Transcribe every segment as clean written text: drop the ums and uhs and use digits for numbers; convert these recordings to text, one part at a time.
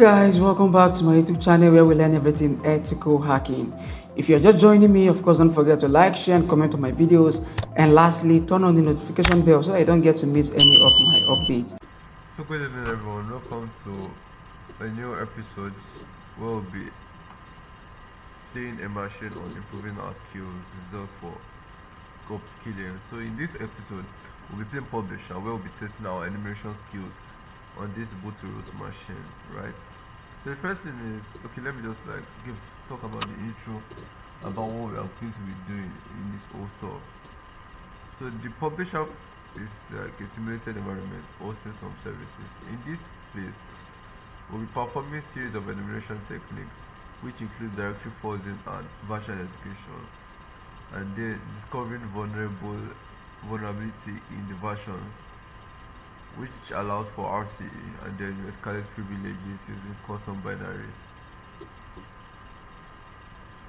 guys, welcome back to my YouTube channel where we learn everything ethical hacking. If you're just joining me, of course, don't forget to like, share, and comment on my videos. And lastly, turn on the notification bell so that you don't get to miss any of my updates. So good evening everyone, welcome to a new episode where we'll be playing a machine on improving our skills just for upskilling. So in this episode, we'll be playing publisher where we'll be testing our animation skills on this bootles machine, right? So the first thing is, okay, let me just talk about the intro about what we are going to be doing in this whole stuff. So the publisher is like a simulated environment hosting some services. In this place, we'll be performing a series of enumeration techniques which include directory forcing and version identification, and then discovering vulnerability in the versions, which allows for RCE, and then escalate privileges using custom binary.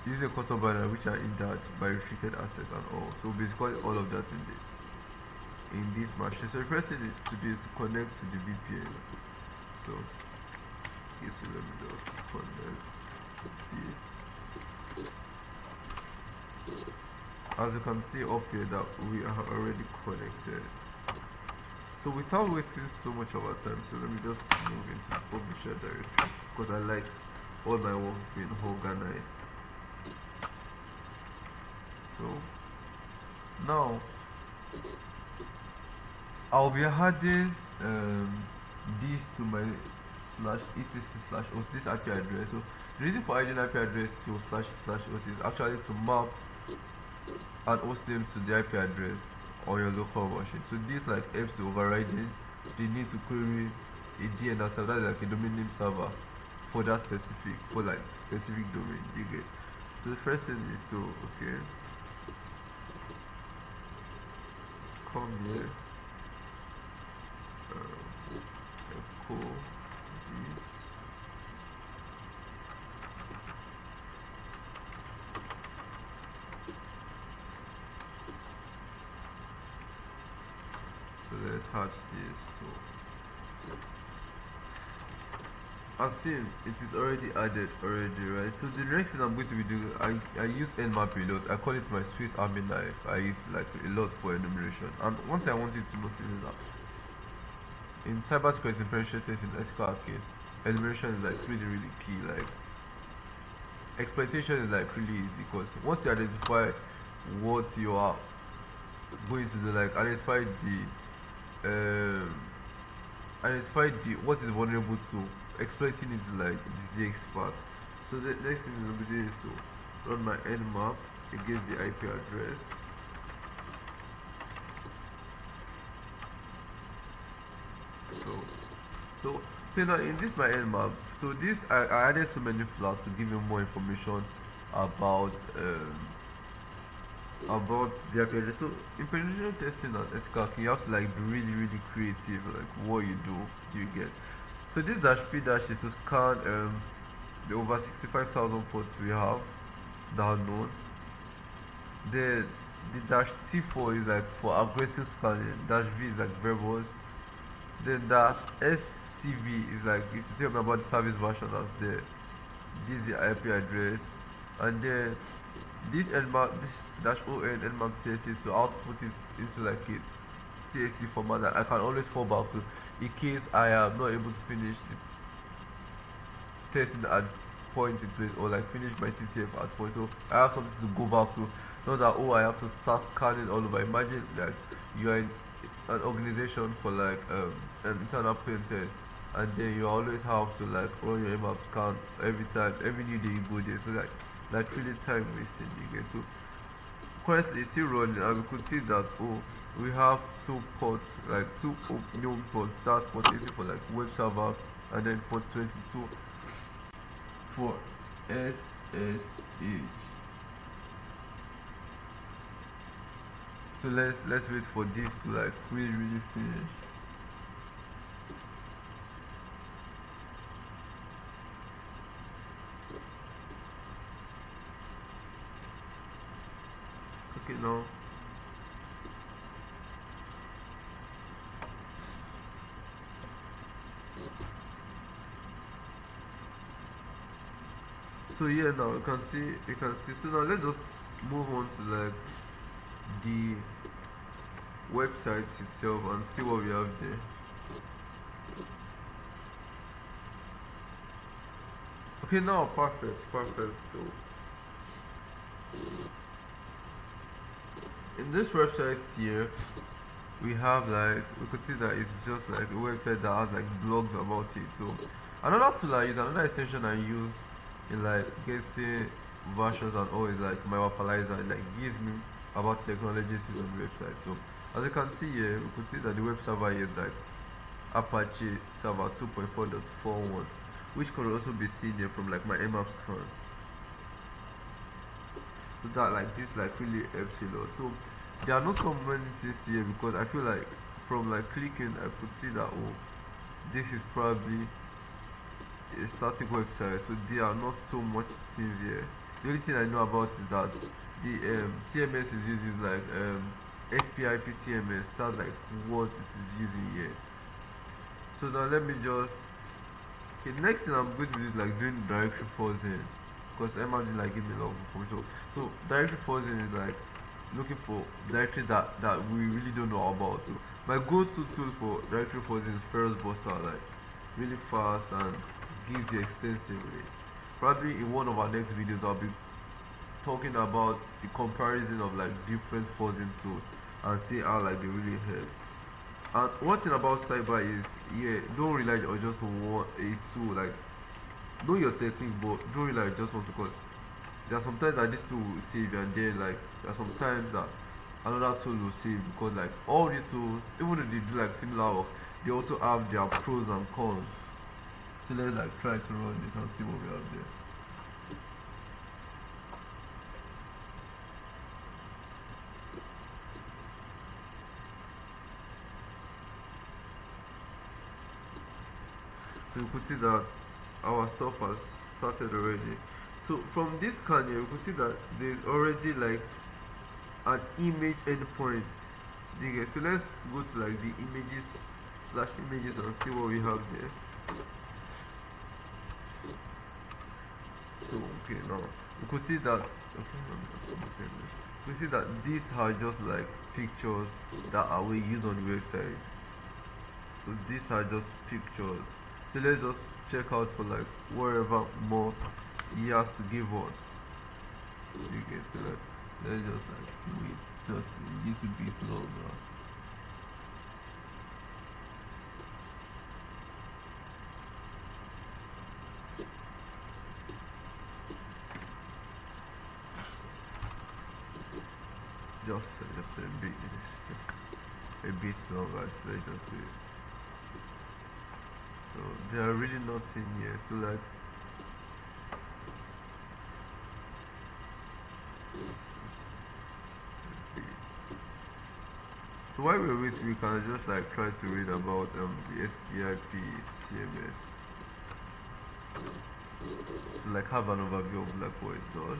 Using custom binary which are indexed by restricted assets and all. So basically all of that in this machine. So the first thing to do is to connect to the VPN. So okay, so let me just connect to this. As you can see up here that we are already connected. So without wasting so much of our time, so let me just move into the publisher directory because I like all my work being organized. So now I'll be adding this to my /etc/host, this IP address. So the reason for adding IP address to //host is actually to map and host name to the IP address on your local machine. So this like helps to overriding the need to query a DNS server, that is like a domain name server for that specific domain. You get. So the first thing is to come here, echo this. So let's hatch this. So as seen, it is already added right? So the next thing I'm going to be doing, I use nmap a lot. I call it my Swiss Army knife. I use like a lot for enumeration. And one thing I want you to notice is that in cybersecurity differential testing in ethical hacking, enumeration is like really key. Like exploitation is like really easy because once you identify what you are going to do, like identify what is vulnerable to, exploiting it is like the expert. So the next thing we'll be doing is to run my nmap against the IP address. So now in this my nmap, so this I added so many flags to give you more information about the IP address. So in penetration testing and ethical hacking, you have to like be really creative, like what you do you get. So this -p- is to scan the over 65,000 ports we have download. The -t4 is like for aggressive scanning. -v is like verbose. Then -scv is like it's to tell me about the service version that's there. This is the IP address, and then this nmap, this -on nmap test is to output it into like a txt format that I can always fall back to in case I am not able to finish the testing at point in place, or like finish my CTF at point. So I have something to go back to. Not that I have to start scanning all over. Imagine like you are in an organization for like an internal pen test, and then you always have to like run your map scan every time, every new day you go there. So like really time wasting. You get to currently it's still running, and we could see that we have two ports, like two new ports. That's port 80 for like web server, and then port 22 for SSH. So let's wait for this to like really finish. Okay, now So yeah, now you can see. So now let's just move on to like the website itself and see what we have there. Okay, now perfect, perfect. So in this website here, we have like we could see that it's just like a website that has like blogs about it. So another tool I use, another extension I use in like getting versions and all is like my Wapalizer. It like gives me about technologies used on the website. So as you can see here, we could see that the web server is like Apache server 2.4.41, which could also be seen here from like my Nmap scan. So that like this like really helps a lot. So there are not so many things here because I feel like from like clicking I could see that oh, this is probably a static website, so there are not so much things here. The only thing I know about is that the CMS is used is like SPIP CMS. That's like what it is using here. So now let me just okay. Next thing I'm going to do is like doing directory forcing because Emma did like give me a lot of information. So directory forcing is like looking for directories that we really don't know about. So my go-to tool for directory forcing is Ferrous Buster, like really fast and gives you extensively. Probably in one of our next videos I'll be talking about the comparison of like different forcing tools and see how like they really help. And one thing about cyber is yeah, don't rely on just one a tool, like know your technique but don't rely on just one because there are sometimes that this tool will save you and then like there are sometimes that another tool will save because like all these tools even though they do like similar work they also have their pros and cons. So let's like try to run this and see what we have there. So you could see that our stuff has started already. So from this scan here, you could see that there's already like an image endpoint. So let's go to like the images slash images and see what we have there. So okay, now you could see that you could see that these are just like pictures that are we use on the website. So these are just pictures. So let's just check out for like wherever more he has to give us. You get to like let's just like wait just a little bit longer. Just a bit just a bit longer, so let's just do it. So there are really nothing here. So like so while we're waiting, we can just like try to read about the SPIP CMS to like have an overview of like what it does.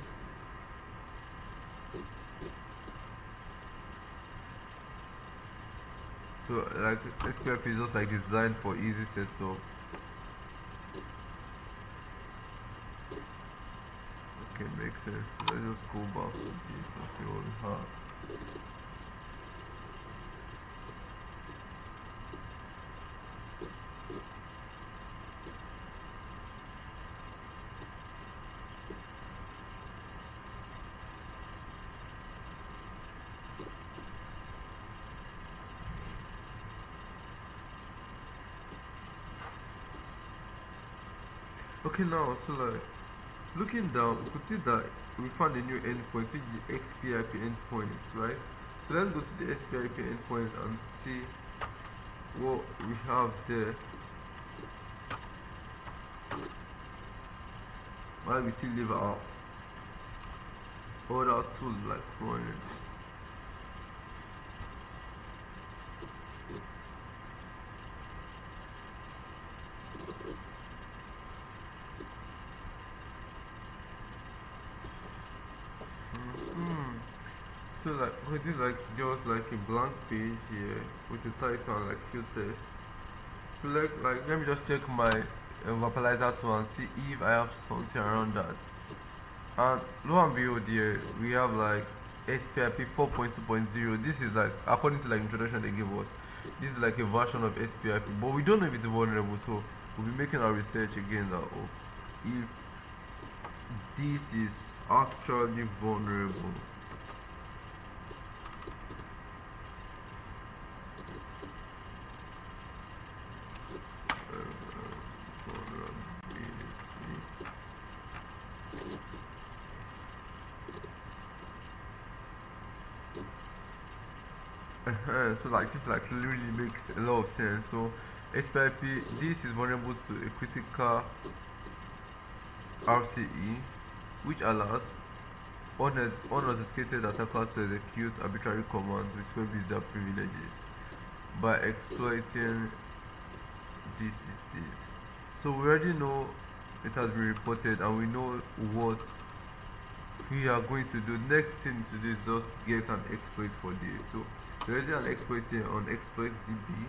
So like SPIP is just like designed for easy setup. Okay, makes sense. So let's just go back to this and see what we have. Okay, now so like looking down, we could see that we found a new endpoint, which is the XPIP endpoint, right? So let's go to the SPIP endpoint and see what we have there. While we still leave our other tools like running. So like we did like just like a blank page here with the title and like few tests. So like let me just check my vaporizer tool and see if I have something around that. And lo and behold, here we have like SPIP 4.2.0. This is like according to like introduction they gave us. This is like a version of SPIP, but we don't know if it's vulnerable. So we'll be making our research again that if this is actually vulnerable. So like this like really makes a lot of sense. So SPIP, this is vulnerable to a critical RCE, which allows unauthenticated attackers to execute arbitrary commands with web user privileges by exploiting this. So we already know it has been reported and we know what we are going to do. Next thing to do is just get an exploit for this. So there's an exploit here on exploit.db.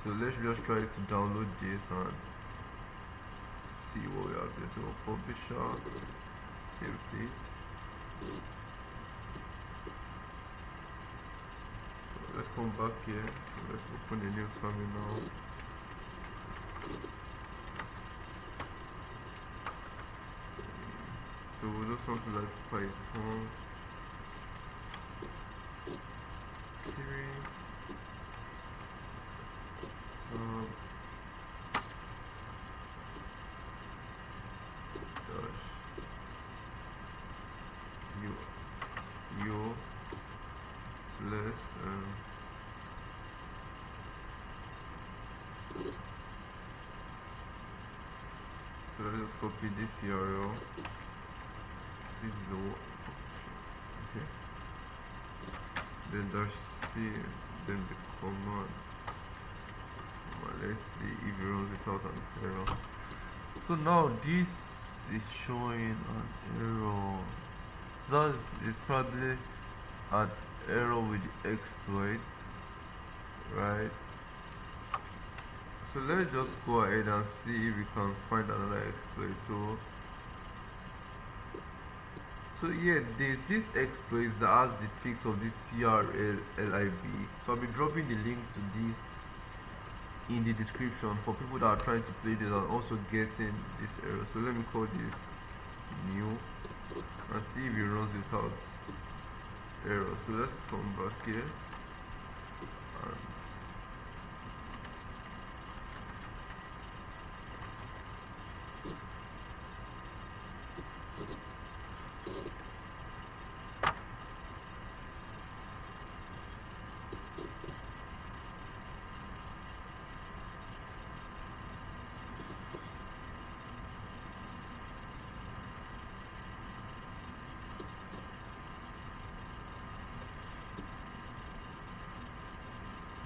So let's just try to download this and see what we have there. So publisher, save this. So let's come back here. So let's open a new terminal. So we'll do something like Python 3 dash u less so let's just copy this URL. This is the okay. Then dash C, then the command. Let's see if it runs without an error. So now this is showing an error. So that is probably an error with the exploit, right? So let's just go ahead and see if we can find another exploit. So yeah, there's this exploit that has the fix of this CRLLIB. So I'll be dropping the link to this in the description for people that are trying to play this and also getting this error. So let me call this new and see if it runs without error. So let's come back here and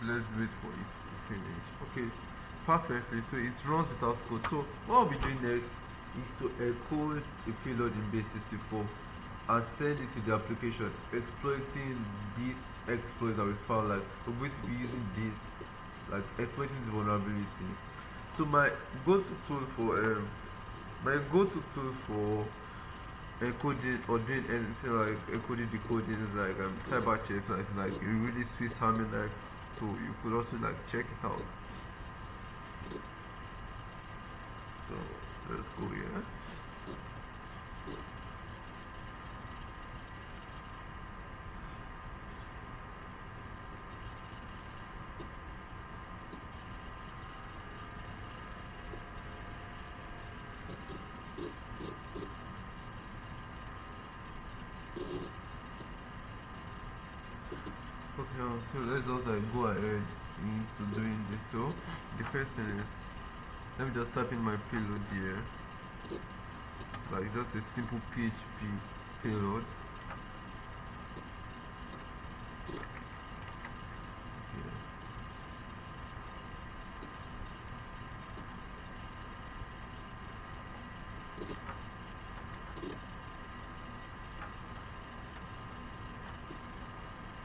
let's wait for it to finish. Okay, perfectly. So it runs without code. So what I'll be doing next is to encode a payload in base 64 and send it to the application exploiting this exploit that we found. Like we're going to be using this, like exploiting this vulnerability. So my go-to tool for encoding or doing anything like encoding decoding is like cyber check, like a really Swiss Army knife. So you could also like check it out. So let's go here. Okay, so let's just like go ahead into doing this. So the first thing is, let me just type in my payload here, like just a simple PHP payload.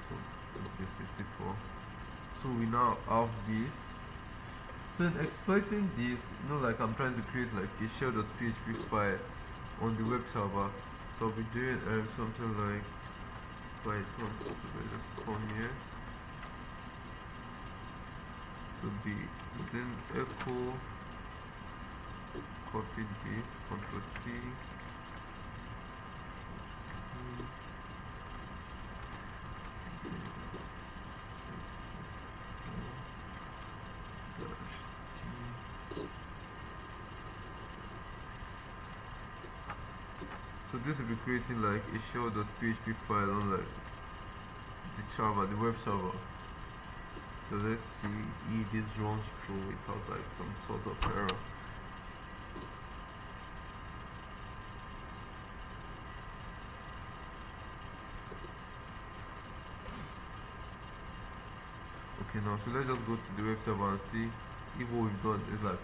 So 64. So we now have this. So in exploiting this, like I'm trying to create like a shell.php file on the web server. So I'll be doing something like Python. So let's just come here. So be then echo, copy this, Control C. So this will be creating like a show.php file on like the server, the web server. So let's see if this runs through. It has like some sort of error. Okay, now so let's just go to the web server and see if what we've done is like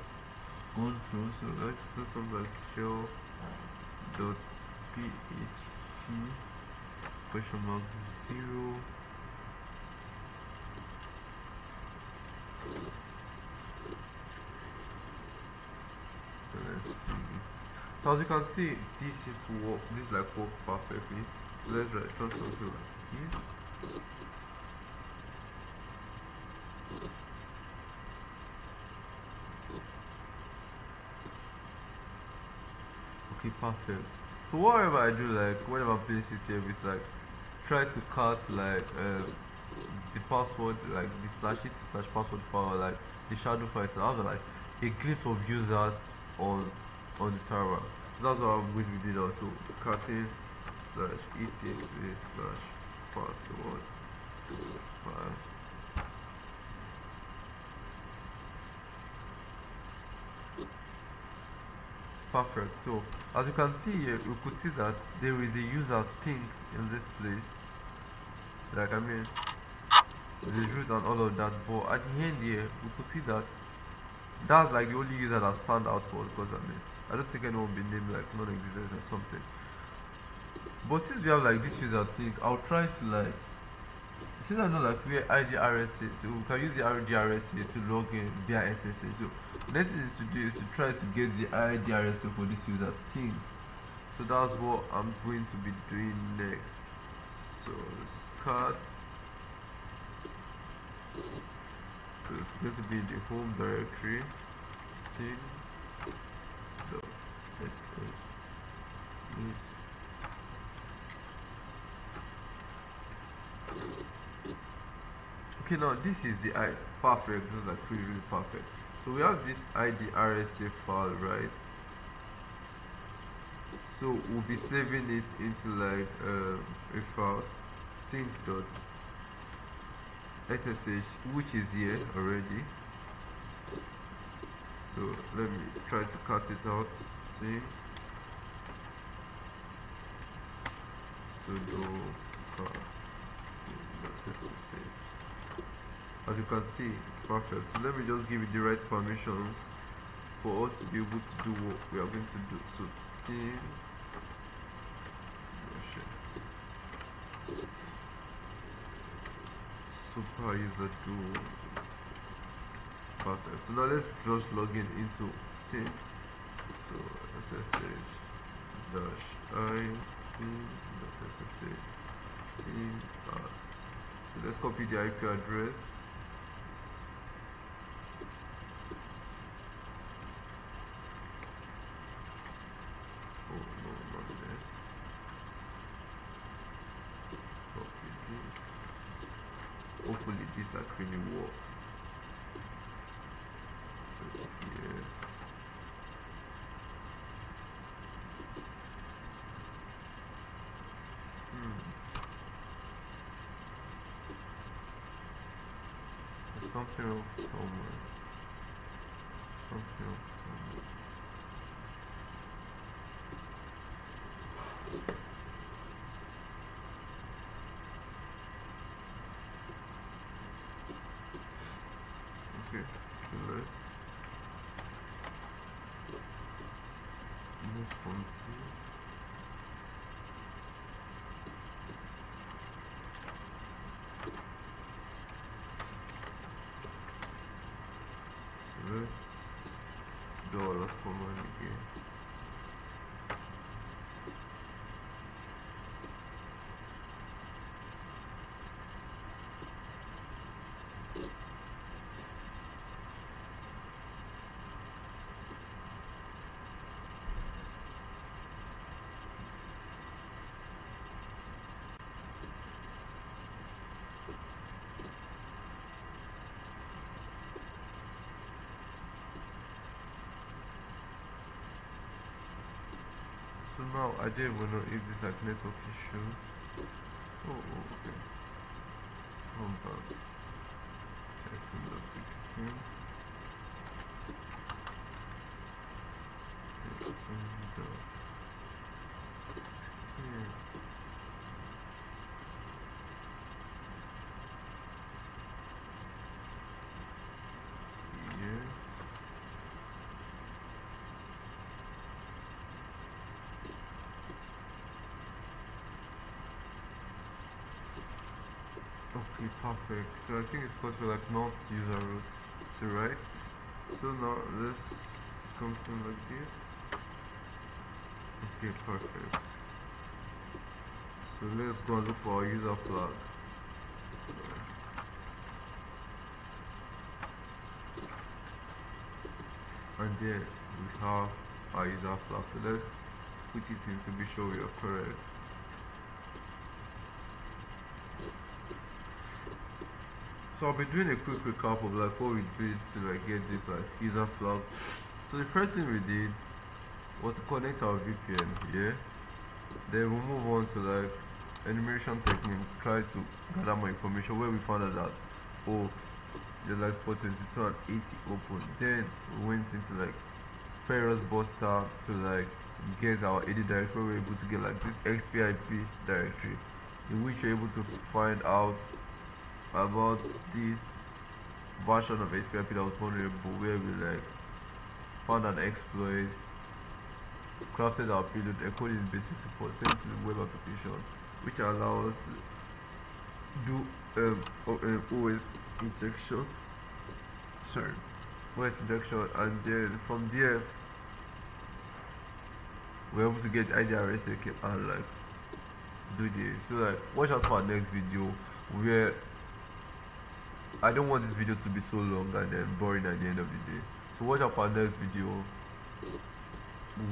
gone through. So let's do something like show.php question mark 0. So let's see. So as you can see, this is like work perfectly. So let's try something like this. Okay, perfect. So whatever I do, like whenever I'm playing CTF, it's like try to cut like the password, like the /it/ password file, like the shadow file, so I have like a glimpse of users on the server. So that's what I'm going to do now. So cutting /etc/password file. Perfect. So as you can see here, you could see that there is a user thing in this place. Like I mean, the root and all of that. But at the end here, we could see that that's like the only user that stand out for us, because I don't think anyone will be named like non-existent or something. But since we have like this user thing, I'll try to like, since I know like where IDRSA, so we can use the IDRSA to log in via SSH. So next thing to do is to try to get the IDRSA for this user thing. So that's what I'm going to be doing next. So start. So it's going to be the home directory thing dot sh. Okay, now this is the perfect. This is like really perfect. So we have this IDRSA file, right? So we'll be saving it into like a file sync.ssh, which is here already. So let me try to cut it out. Sync sudo cut. As you can see, it's perfect. So let me just give it the right permissions for us to be able to do what we are going to do. So thing super user do perfect. So now let's just log in into team. So ssh dash I team.ssh team. So let's copy the IP address. Hopefully this like really works. So here. There's something else somewhere. Something else somewhere. Okay, so let's move from this. So let's now I don't even know if this like network issues. Okay. Come back. 13.16. 13.16. Yes. Okay, perfect. So I think it's called for like not user root. So right. So now let's do something like this. Okay, perfect. So let's go and look for our user flag. And then we have our user flag. So let's put it in to be sure we are correct. So I'll be doing a quick recap of like what we did to like get this like user flag. So the first thing we did was to connect our VPN, yeah. Then we move on to like enumeration technique, try to gather more information where we found out that oh there's like 422 and 80 open. Then we went into like Ferrous Buster to like get our AD directory where we're able to get like this XPIP directory in which you're able to find out about this version of XPIP that was vulnerable where we like found an exploit, crafted our payload, encoded in basic support, sent to the web application, which allows us to do OS injection. OS injection, and then from there we're able to get IDRS and like do this. So like watch out for our next video where I don't want this video to be so long and then boring at the end of the day. So watch out for our next video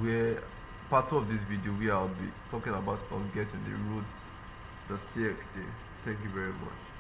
where part 2 of this video where I'll be talking about getting the root.txt. Thank you very much.